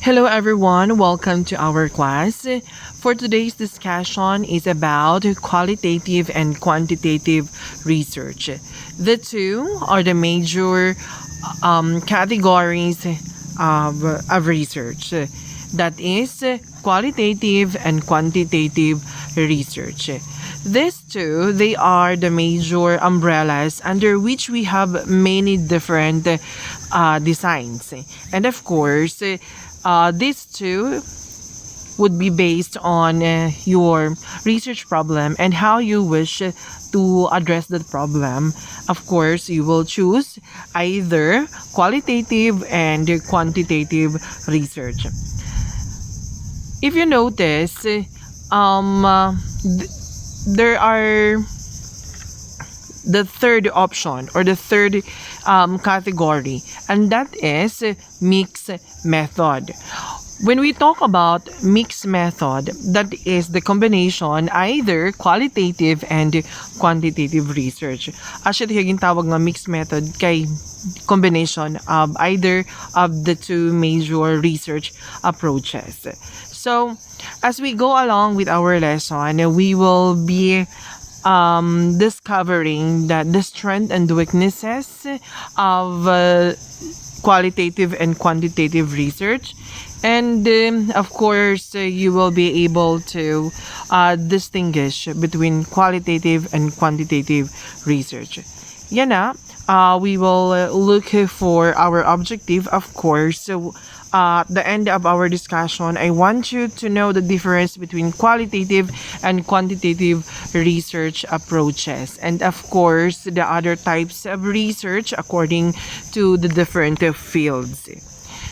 Hello everyone, welcome to our class. For today's discussion is about qualitative and quantitative research. The two are the major categories of research. That is qualitative and quantitative research. These two, they are the major umbrellas under which we have many different designs. And of course, these two would be based on your research problem and how you wish to address that problem. Of course, you will choose either qualitative and quantitative research. If you notice, there are the third option or the third category, and that is mixed method. When we talk about mixed method, that is the combination either qualitative and quantitative research. Actually, yung tawag nga mixed method kay combination of either of the two major research approaches. So, as we go along with our lesson, we will be discovering that the strength and weaknesses of qualitative and quantitative research. And of course, you will be able to distinguish between qualitative and quantitative research. Yan na, we will look for our objective, of course. So, at the end of our discussion, I want you to know the difference between qualitative and quantitative research approaches. And of course, the other types of research according to the different fields.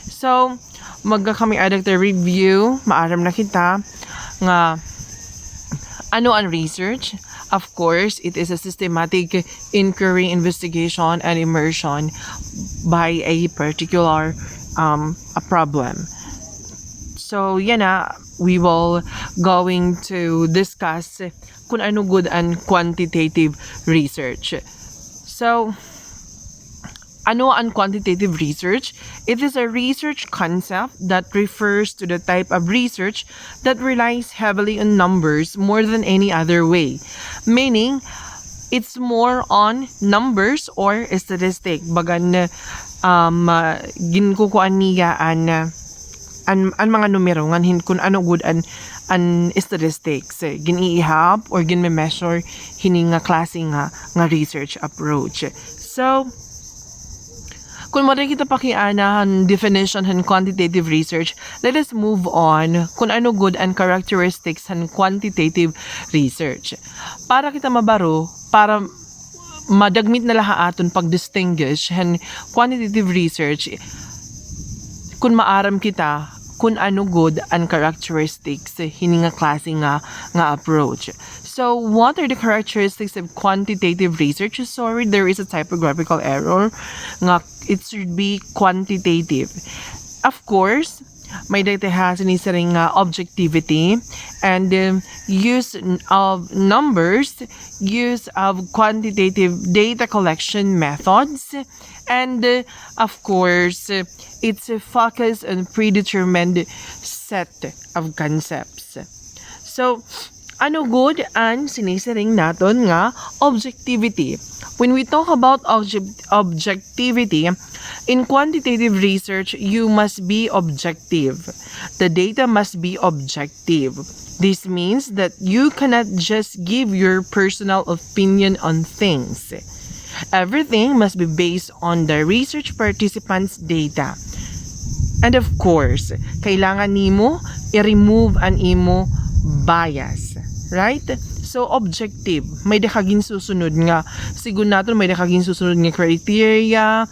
So, magka kami adag the review, maaram na kita nga ano ang research. Of course, it is a systematic inquiry, investigation, and immersion by a particular a problem. So, yan na, we will going to discuss kung ano good and quantitative research. So, ano ang quantitative research? It is a research concept that refers to the type of research that relies heavily on numbers more than any other way. Meaning, it's more on numbers or statistic. Bagan ginkukuan niya an mga numero ngan kung ano good an statistics giniihap or ginme-measure hini nga klase nga research approach. So, kung mo rin kita pakiana ang definition ng quantitative research, let us move on kung ano good and characteristics ng quantitative research. Para kita mabaro, para madagmit na aton pag-distinguish and quantitative research kung maaram kita kung ano good and characteristics hini nga klase nga approach. So, what are the characteristics of quantitative research? Sorry, there is a typographical error. Nga, it should be quantitative. Of course, may data has isa ring objectivity and use of numbers, use of quantitative data collection methods, and of course, it's a focus on predetermined set of concepts. So, ano good ang sinisiring naton nga objectivity. When we talk about objectivity, in quantitative research, you must be objective. The data must be objective. This means that you cannot just give your personal opinion on things. Everything must be based on the research participants' data. And of course, kailangan nimo i-remove ang imo bias. Right? So, objective. May dakagin susunod nga. Siguro natin may dakagin susunod nga criteria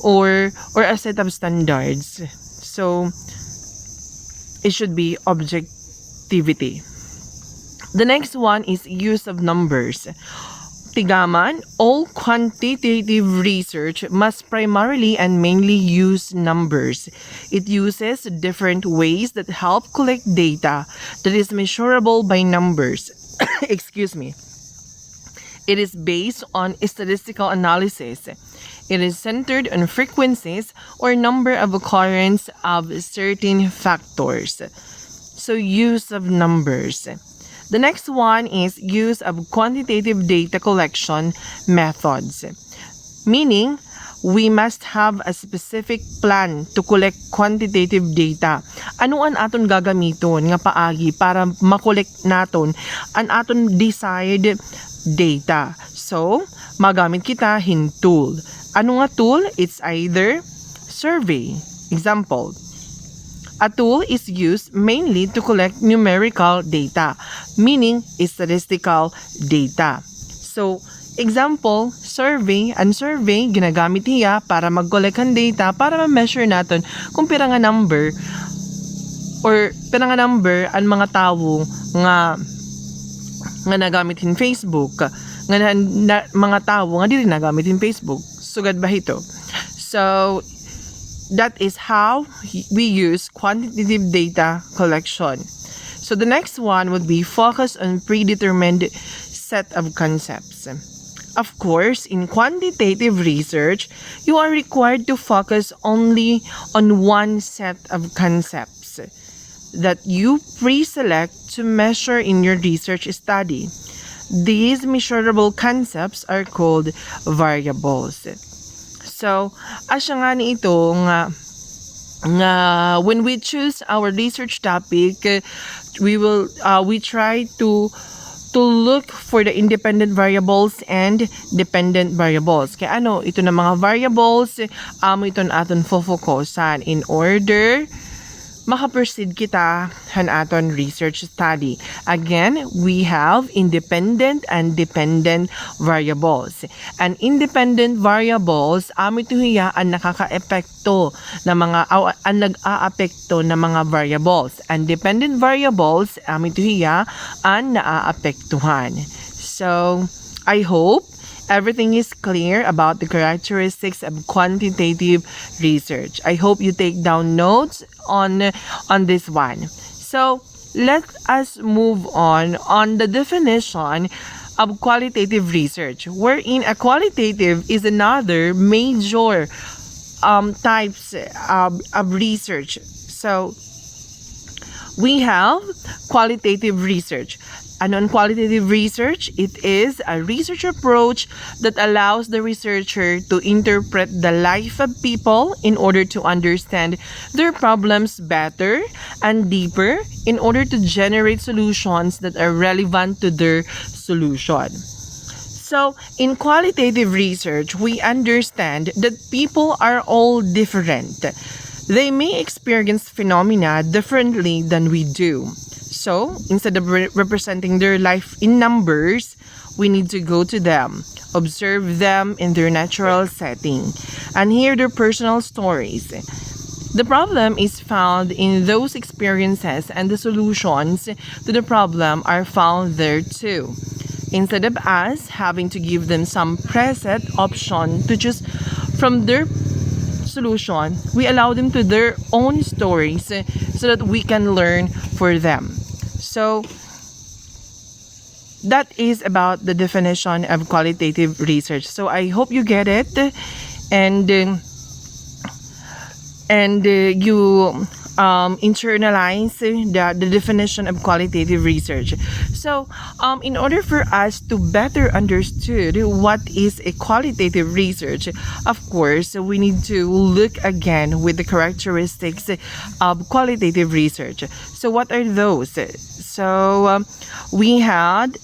or a set of standards. So, it should be objectivity. The next one is use of numbers. Tigaman, all quantitative research must primarily and mainly use numbers. It uses different ways that help collect data that is measurable by numbers. Excuse me. It is based on statistical analysis. It is centered on frequencies or number of occurrence of certain factors. So use of numbers. The next one is use of quantitative data collection methods. Meaning, we must have a specific plan to collect quantitative data. Ano ang aton gagamiton nga paagi para makolekt naton ang aton desired data? So, magamit kita hin tool. Ano nga tool? It's either survey. Example, a tool is used mainly to collect numerical data, meaning statistical data. So, example, survey. Ang survey, ginagamit niya para mag-collect ng data para ma-measure natin kung pira nga number ang mga tao nga nagamit in Facebook, mga tao nga di rin nagamit in Facebook. Sugad ba ito? So, that is how we use quantitative data collection. So the next one would be focus on predetermined set of concepts. Of course, in quantitative research, you are required to focus only on one set of concepts that you pre-select to measure in your research study. These measurable concepts are called variables. So, asya nga ni ito nga when we choose our research topic, we try to look for the independent variables and dependent variables. Kaya ito na mga variables, ito na aton focusan in order makaproceed kita han aton research study. Again, we have independent and dependent variables. And independent variables, ito hiya ang nakaka-epekto na ang nag-aapekto na mga variables. And dependent variables, ito hiya ang naaapektuhan. So, I hope everything is clear about the characteristics of quantitative research. I hope you take down notes on this one. So, let us move on the definition of qualitative research, wherein a qualitative is another major types of research. So, we have qualitative research. Ano ang qualitative research? It is a research approach that allows the researcher to interpret the life of people in order to understand their problems better and deeper in order to generate solutions that are relevant to their solution. So, in qualitative research, we understand that people are all different. They may experience phenomena differently than we do. So, instead of representing their life in numbers, we need to go to them, observe them in their natural setting, and hear their personal stories. The problem is found in those experiences, and the solutions to the problem are found there too. Instead of us having to give them some preset option to choose from their solution, we allow them to their own stories so that we can learn for them. So, that is about the definition of qualitative research. So, I hope you get it, and you internalize the definition of qualitative research. So, in order for us to better understand what is a qualitative research, of course, we need to look again with the characteristics of qualitative research. So, what are those? So, we have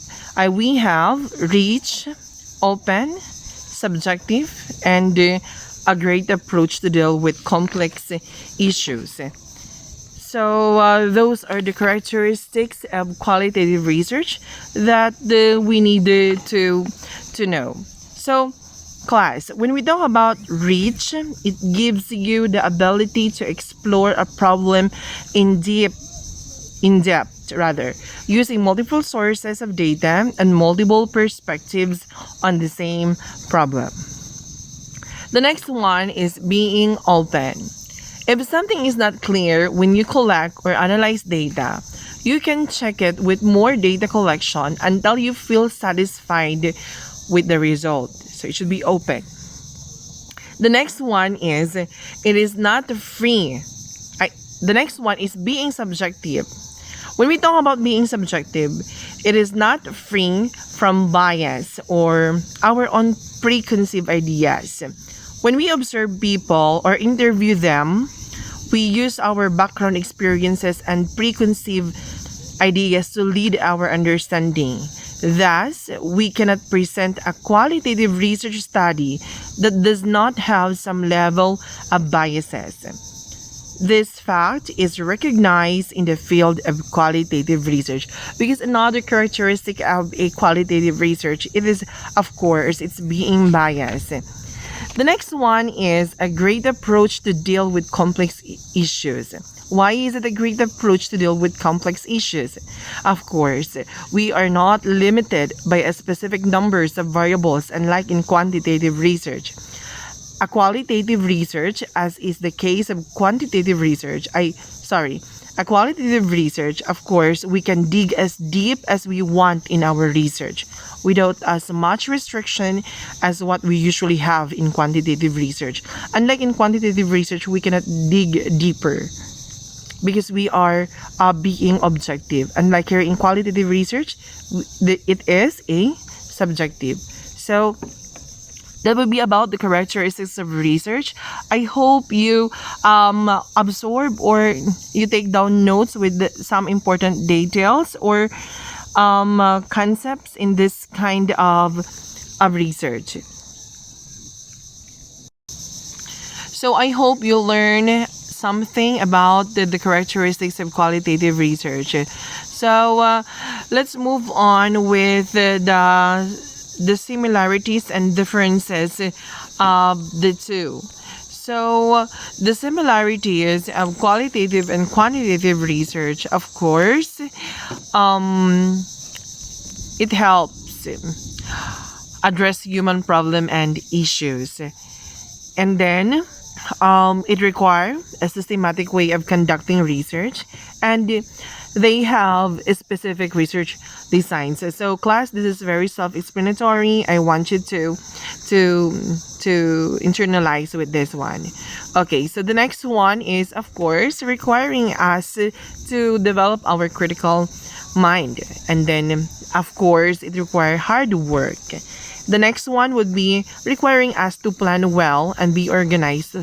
rich, open, subjective, and a great approach to deal with complex issues. So, those are the characteristics of qualitative research that we needed to know. So, class, when we talk about reach, it gives you the ability to explore a problem in depth, using multiple sources of data and multiple perspectives on the same problem. The next one is being open. If something is not clear when you collect or analyze data, you can check it with more data collection until you feel satisfied with the result. So it should be open. The next one is it is not free. The next one is being subjective. When we talk about being subjective, it is not free from bias or our own preconceived ideas. When we observe people or interview them, we use our background experiences and preconceived ideas to lead our understanding. Thus, we cannot present a qualitative research study that does not have some level of biases. This fact is recognized in the field of qualitative research because another characteristic of a qualitative research it is, of course, it's being biased. The next one is a great approach to deal with complex issues. Why is it a great approach to deal with complex issues? Of course, we are not limited by a specific numbers of variables unlike in quantitative research. A qualitative research, as is the case of quantitative research, a qualitative research, of course, we can dig as deep as we want in our research without as much restriction as what we usually have in quantitative research. Unlike in quantitative research, we cannot dig deeper because we are being objective. Unlike here in qualitative research, it is a subjective. So that would be about the characteristics of research. I hope you absorb or you take down notes with some important details or concepts in this kind of research. So I hope you learn something about the characteristics of qualitative research. So let's move on with the similarities and differences of the two. So the similarities of qualitative and quantitative research, of course, it helps address human problem and issues. And then it requires a systematic way of conducting research, and they have a specific research designs. So class, this is very self-explanatory. I want you to internalize with this one. Okay, so the next one is, of course, requiring us to develop our critical mind. And then, of course, it requires hard work. The next one would be requiring us to plan well and be organized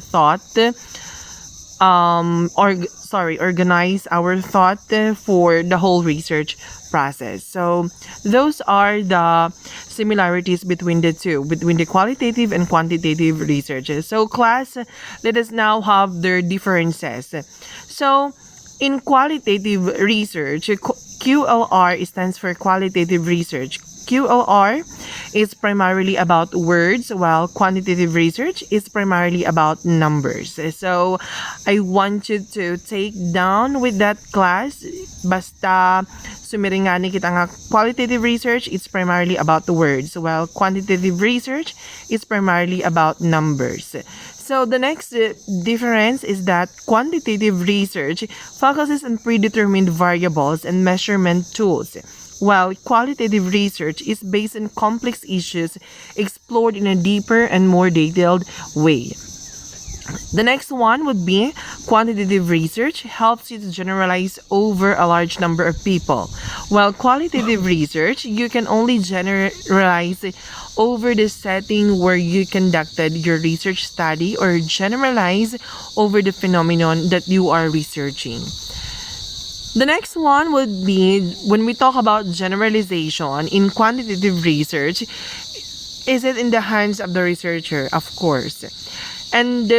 organize our thought for the whole research process. So those are the similarities between the two, between the qualitative and quantitative researches. So class, let us now have their differences. So in qualitative research, QLR stands for qualitative research. QLR is primarily about words, while quantitative research is primarily about numbers. So I want you to take down with that class. Basta sumiringani kita nga qualitative research, it's primarily about the words, while quantitative research is primarily about numbers. So the next difference is that quantitative research focuses on predetermined variables and measurement tools, while qualitative research is based on complex issues explored in a deeper and more detailed way. The next one would be quantitative research helps you to generalize over a large number of people, while qualitative research, you can only generalize over the setting where you conducted your research study or generalize over the phenomenon that you are researching. The next one would be, when we talk about generalization in quantitative research, is it in the hands of the researcher? Of course. And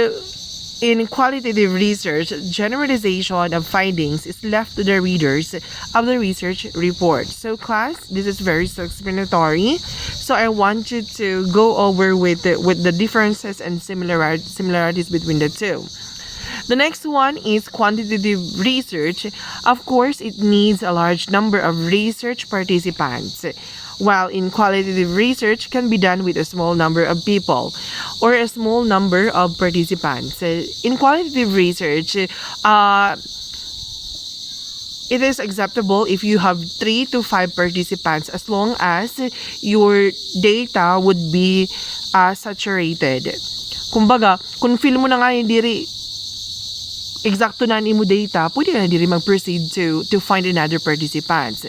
in qualitative research, generalization of findings is left to the readers of the research report. So class, this is very self-explanatory. So I want you to go over with the differences and similarities between the two. The next one is quantitative research. Of course, it needs a large number of research participants, while in qualitative research can be done with a small number of people or a small number of participants. In qualitative research, it is acceptable if you have 3 to 5 participants as long as your data would be saturated. Kumbaga, kung feel mo na nga hindi exacto na mo data, pwede ka na diri mag-proceed to find another participants.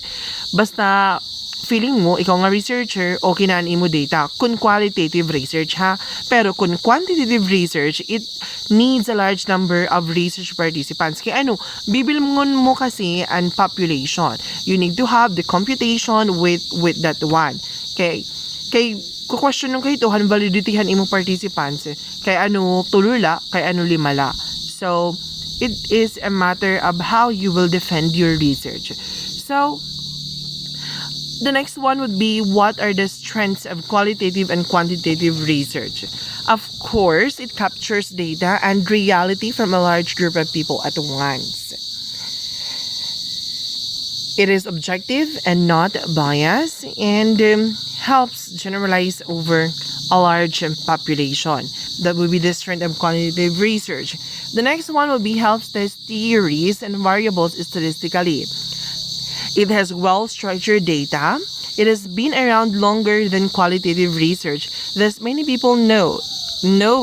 Basta feeling mo, ikaw nga researcher, okay na mo data. Kung qualitative research ha. Pero kung quantitative research, it needs a large number of research participants. Kaya bibilngon mo kasi ang population. You need to have the computation with that one. Kay question nung kahit validityhan imo participants. Kay tulula, kay limala. So, it is a matter of how you will defend your research. So, the next one would be, what are the strengths of qualitative and quantitative research? Of course, it captures data and reality from a large group of people at once. It is objective and not biased, and helps generalize over a large population. That would be the strength of quantitative research. The next one will be, helps test theories and variables statistically. It has well-structured data. It has been around longer than qualitative research. Thus, many people know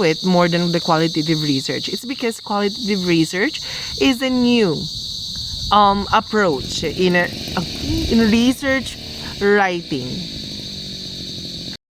it more than the qualitative research. It's because qualitative research is a new approach in research writing.